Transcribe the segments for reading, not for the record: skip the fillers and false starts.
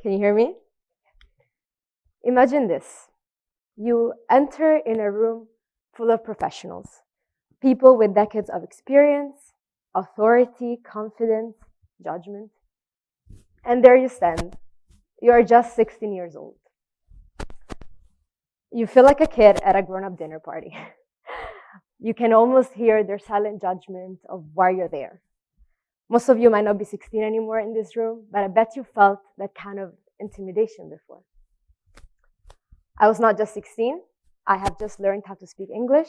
Can you hear me? Imagine this. You enter in a room full of professionals, people with decades of experience, authority, confidence, judgment. And there you stand. You are just 16 years old. You feel like a kid at a grown-up dinner party. You can almost hear their silent judgment of why you're there. Most of you might not be 16 anymore in this room, but I bet you felt that kind of intimidation before. I was not just 16. I have just learned how to speak English.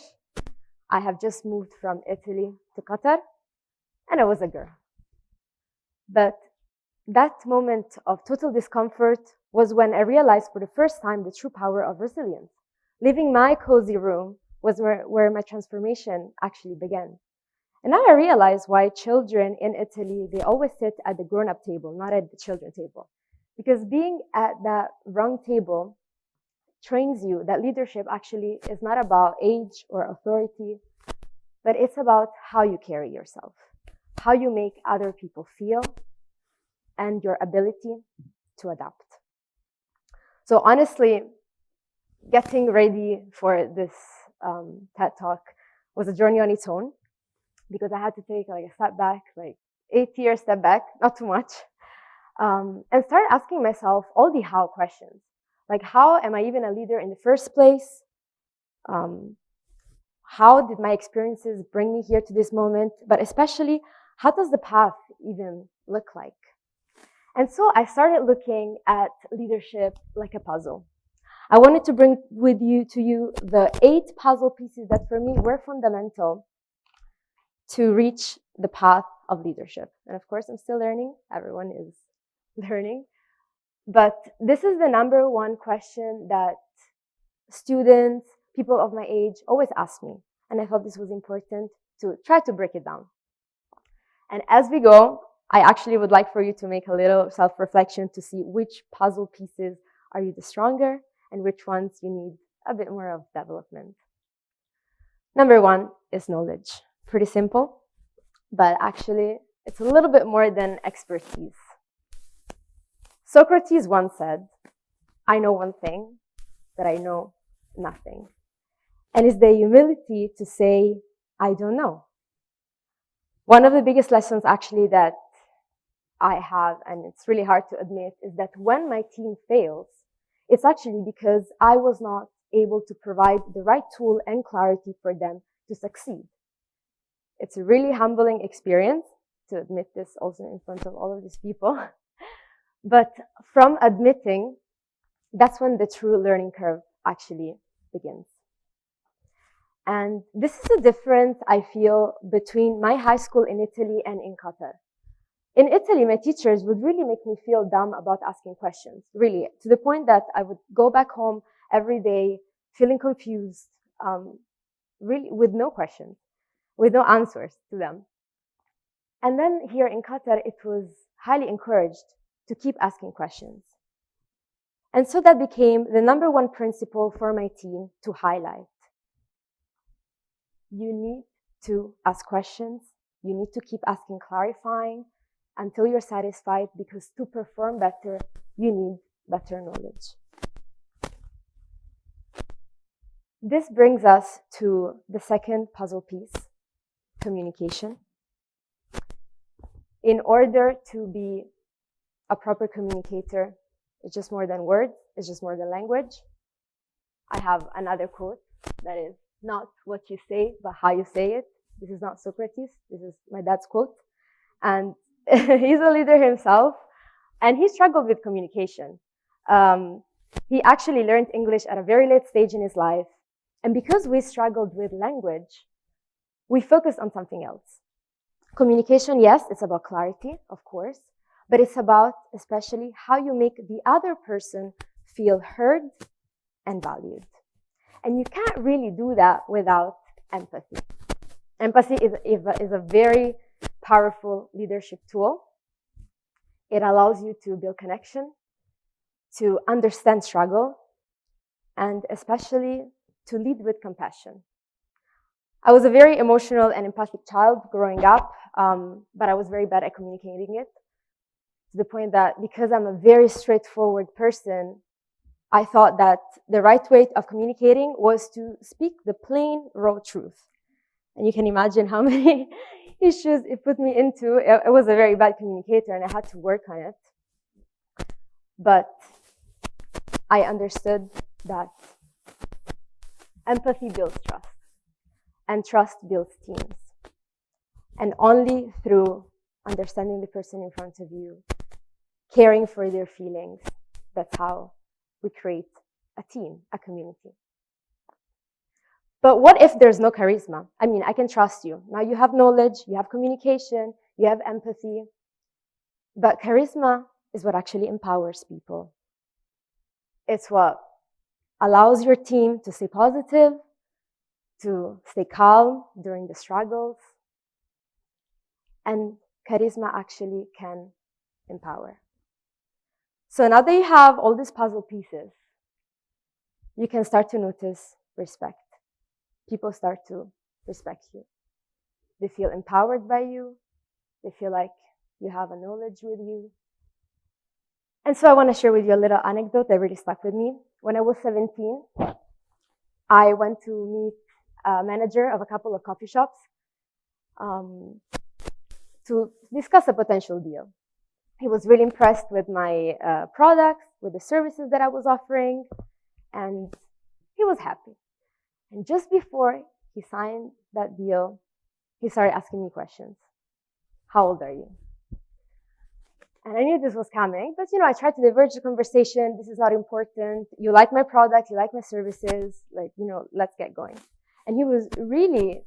I have just moved from Italy to Qatar, and I was a girl. But that moment of total discomfort was when I realized for the first time the true power of resilience. Leaving my cozy room was where my transformation actually began. And now I realize why children in Italy, they always sit at the grown-up table, not at the children table. Because being at that wrong table trains you that leadership actually is not about age or authority, but it's about how you carry yourself, how you make other people feel, and your ability to adapt. So honestly, getting ready for this TED Talk was a journey on its own, because I had to take like a step back, like 8-year step back, not too much, and start asking myself all the how questions. Like, how am I even a leader in the first place? How did my experiences bring me here to this moment? But especially, how does the path even look like? And so I started looking at leadership like a puzzle. I wanted to bring to you the 8 puzzle pieces that for me were fundamental to reach the path of leadership. And of course, I'm still learning. Everyone is learning. But this is the number one question that students, people of my age, always ask me. And I thought this was important to try to break it down. And as we go, I actually would like for you to make a little self-reflection to see which puzzle pieces are you the stronger and which ones you need a bit more of development. Number 1 is knowledge. Pretty simple, but actually it's a little bit more than expertise. Socrates once said, "I know one thing, that I know nothing." And it's the humility to say, "I don't know." One of the biggest lessons actually that I have, and it's really hard to admit, is that when my team fails, it's actually because I was not able to provide the right tool and clarity for them to succeed. It's a really humbling experience to admit this also in front of all of these people. But from admitting, that's when the true learning curve actually begins. And this is the difference I feel between my high school in Italy and in Qatar. In Italy, my teachers would really make me feel dumb about asking questions, really, to the point that I would go back home every day feeling confused, really with no questions, with no answers to them. And then here in Qatar, it was highly encouraged to keep asking questions. And so that became the number one principle for my team to highlight. You need to ask questions. You need to keep asking, clarifying, until you're satisfied, because to perform better, you need better knowledge. This brings us to the second puzzle piece, communication. In order to be a proper communicator, it's just more than words, it's just more than language. I have another quote that is not what you say, but how you say it. This is not Socrates, this is my dad's quote. And he's a leader himself, and he struggled with communication. He actually learned English at a very late stage in his life. And because we struggled with language, we focused on something else. Communication, yes, it's about clarity, of course, but it's about especially how you make the other person feel heard and valued. And you can't really do that without empathy. Empathy is a very powerful leadership tool. It allows you to build connection, to understand struggle, and especially to lead with compassion. I was a very emotional and empathic child growing up, but I was very bad at communicating it. to the point that because I'm a very straightforward person, I thought that the right way of communicating was to speak the plain, raw truth. And you can imagine how many issues it put me into. It was a very bad communicator, and I had to work on it. But I understood that empathy builds trust, and trust builds teams. And only through understanding the person in front of you, caring for their feelings, that's how we create a team, a community. But what if there's no charisma? I mean, I can trust you. Now you have knowledge, you have communication, you have empathy. But charisma is what actually empowers people. It's what allows your team to stay positive, to stay calm during the struggles. And charisma actually can empower. So now that you have all these puzzle pieces, you can start to notice respect. People start to respect you. They feel empowered by you. They feel like you have a knowledge with you. And so I want to share with you a little anecdote that really stuck with me. When I was 17, I went to meet a manager of a couple of coffee shops to discuss a potential deal. He was really impressed with my products, with the services that I was offering, and he was happy. And just before he signed that deal, he started asking me questions. How old are you? And I knew this was coming, but I tried to diverge the conversation. This is not important. You like my product, you like my services, let's get going. And he was really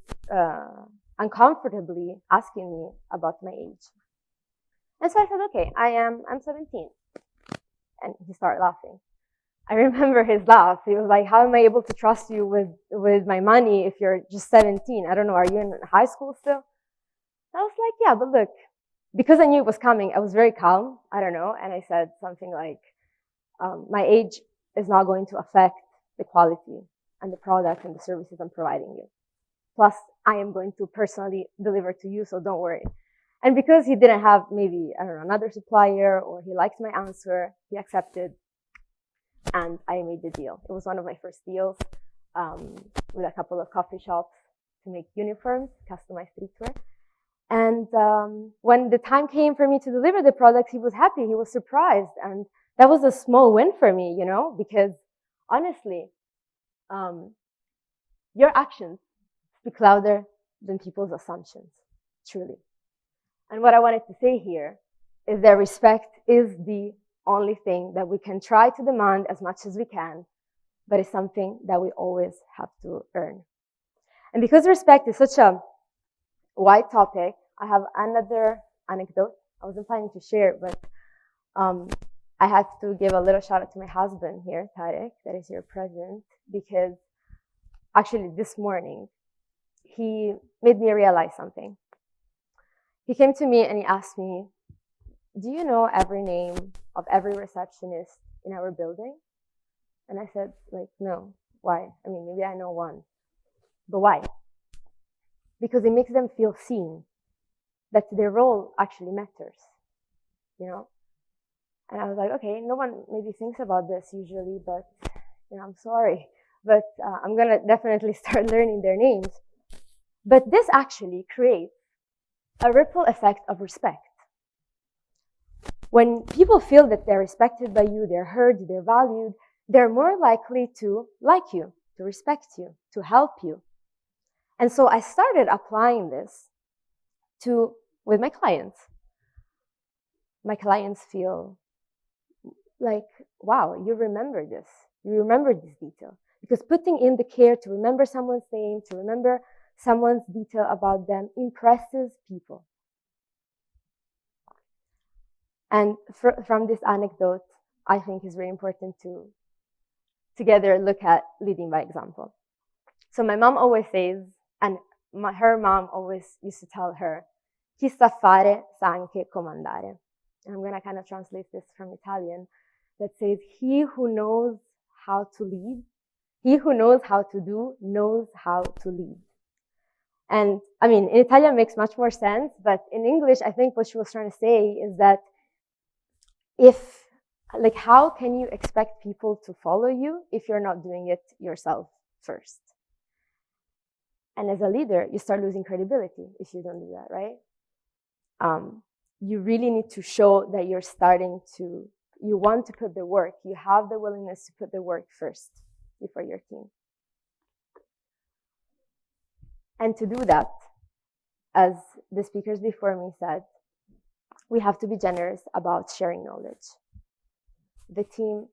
uncomfortably asking me about my age. And so I said, okay, I'm 17. And he started laughing. I remember his laugh. He was like, how am I able to trust you with my money if you're just 17? I don't know, are you in high school still? I was like, yeah, but look, because I knew it was coming, I was very calm. I don't know. And I said something like, my age is not going to affect the quality and the product and the services I'm providing you. Plus, I am going to personally deliver to you, so don't worry. And because he didn't have maybe, another supplier, or he liked my answer, he accepted, and I made the deal. It was one of my first deals with a couple of coffee shops to make uniforms, customized streetwear. And when the time came for me to deliver the product, he was happy, he was surprised. And that was a small win for me, because honestly, your actions speak louder than people's assumptions, truly. And what I wanted to say here is that respect is the only thing that we can try to demand as much as we can, but it's something that we always have to earn. And because respect is such a wide topic, I have another anecdote. I wasn't planning to share it, but I had to give a little shout out to my husband here, Tarek, that is here present, because actually this morning, he made me realize something. He came to me and he asked me, do you know every name of every receptionist in our building? And I said, no. Why? I mean, maybe I know one. But why? Because it makes them feel seen, that their role actually matters, And I was like, okay, no one maybe thinks about this usually, but, I'm sorry. But I'm going to definitely start learning their names. But this actually creates a ripple effect of respect. When people feel that they're respected by you, they're heard, they're valued, they're more likely to like you, to respect you, to help you. And so I started applying this with my clients. My clients feel like, wow, you remember this. You remember this detail. Because putting in the care to remember someone's name, to remember someone's detail about them impresses people. And from this anecdote, I think is very important to together look at leading by example. So my mom always says, and her mom always used to tell her, chi sa fare sa anche comandare. And I'm going to kind of translate this from Italian, that says, he who knows how to lead, he who knows how to do, knows how to lead. And I mean, in Italian it makes much more sense, but in English, I think what she was trying to say is that how can you expect people to follow you if you're not doing it yourself first? And as a leader, you start losing credibility if you don't do that, right? You really need to show that you want to put the work, you have the willingness to put the work first before your team. And to do that, as the speakers before me said, we have to be generous about sharing knowledge. The team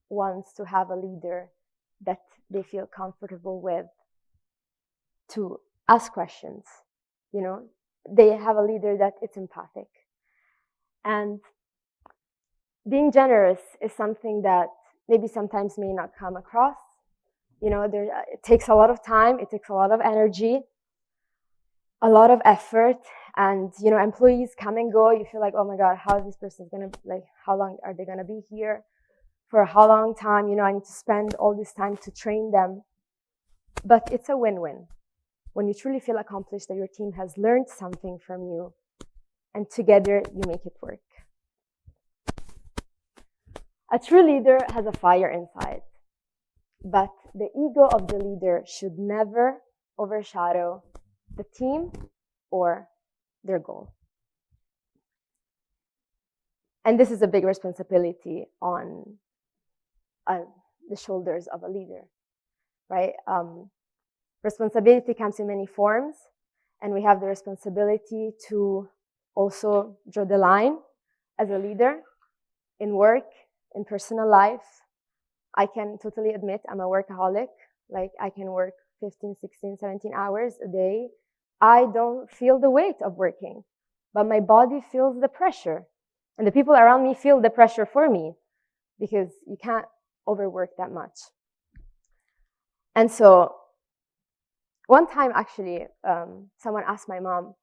wants to have a leader that they feel comfortable with to ask questions. They have a leader that is empathic. And being generous is something that maybe sometimes may not come across. It takes a lot of time, it takes a lot of energy, a lot of effort, and employees come and go. You feel like, oh my God, how is this person gonna, how long are they gonna be here? For how long time? I need to spend all this time to train them. But it's a win-win. When you truly feel accomplished, that your team has learned something from you, and together you make it work. A true leader has a fire inside, but the ego of the leader should never overshadow the team or their goal. And this is a big responsibility on the shoulders of a leader, right? Responsibility comes in many forms, and we have the responsibility to also draw the line as a leader in work, in personal life. I can totally admit I'm a workaholic. I can work 15, 16, 17 hours a day. I don't feel the weight of working, but my body feels the pressure. And the people around me feel the pressure for me, because you can't overwork that much. And so one time, actually, someone asked my mom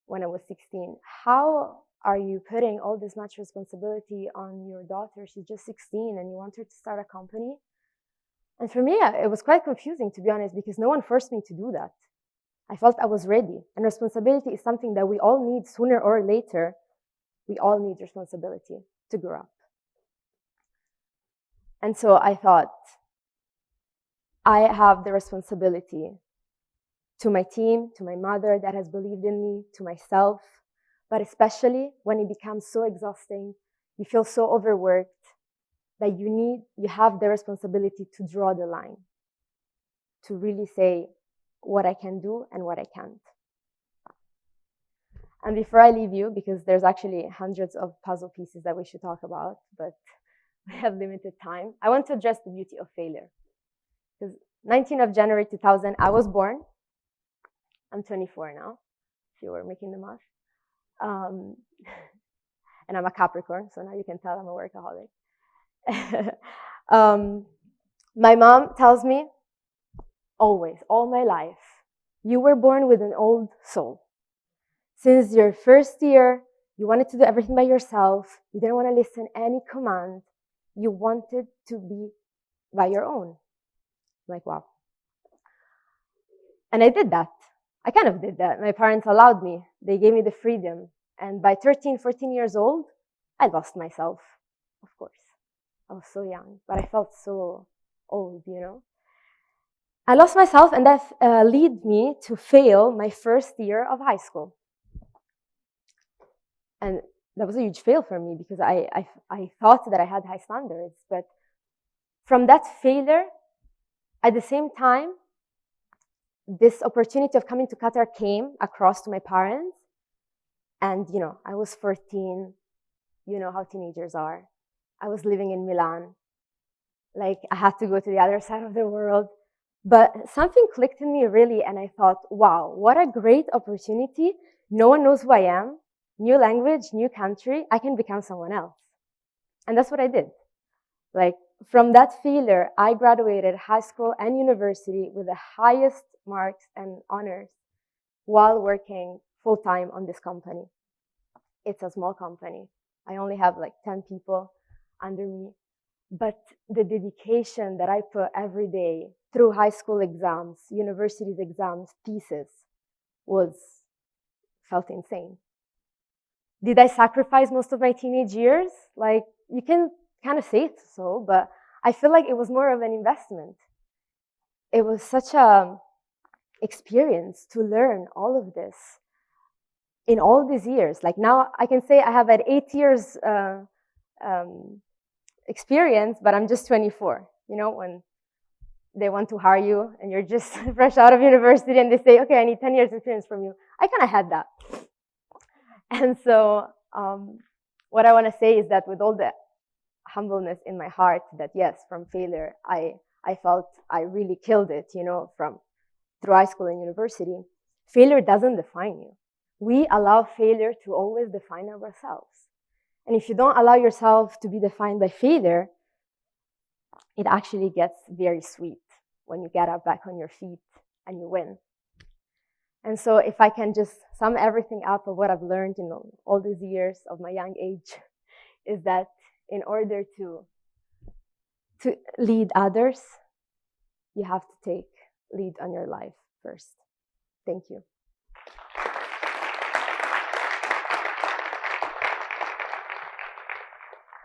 when I was 16, how are you putting all this much responsibility on your daughter? She's just 16 and you want her to start a company? And for me, it was quite confusing, to be honest, because no one forced me to do that. I felt I was ready. And responsibility is something that we all need sooner or later. We all need responsibility to grow up. And so I thought, I have the responsibility to my team, to my mother that has believed in me, to myself, but especially when it becomes so exhausting, you feel so overworked, that you have the responsibility to draw the line, to really say what I can do and what I can't. And before I leave you, because there's actually hundreds of puzzle pieces that we should talk about, but we have limited time, I want to address the beauty of failure. Because 19th of January 2000, I was born. I'm 24 now, if you were making the math. And I'm a Capricorn, so now you can tell I'm a workaholic. My mom tells me always, all my life, you were born with an old soul. Since your first year, you wanted to do everything by yourself. You didn't want to listen any command. You wanted to be by your own. I'm like, wow. And I did that. I kind of did that. My parents allowed me. They gave me the freedom. And by 13, 14 years old, I lost myself, of course. I was so young, but I felt so old, I lost myself, and that led me to fail my first year of high school. And that was a huge fail for me, because I thought that I had high standards. But from that failure, at the same time, this opportunity of coming to Qatar came across to my parents. And, I was 14. You know how teenagers are. I was living in Milan. I had to go to the other side of the world. But something clicked in me really, and I thought, wow, what a great opportunity. No one knows who I am. New language, new country. I can become someone else. And that's what I did. From that failure, I graduated high school and university with the highest marks and honors while working full-time on this company. It's a small company. I only have 10 people under me. But the dedication that I put every day through high school exams, university exams, thesis, felt insane. Did I sacrifice most of my teenage years? Like, you can kind of say so, but I feel like it was more of an investment. It was such a experience to learn all of this in all these years. Like, now I can say I have had 8 years experience, but I'm just 24. You know, when they want to hire you and you're just fresh out of university and they say, okay, I need 10 years experience from you. I kind of had that. And so what I want to say is that with all the humbleness in my heart, that yes, from failure, I felt I really killed it, you know, through high school and university. Failure doesn't define you. We allow failure to always define ourselves. And if you don't allow yourself to be defined by failure, it actually gets very sweet when you get up back on your feet and you win. And so if I can just sum everything up of what I've learned in all these years of my young age, is that in order to lead others, you have to take lead on your life first. Thank you.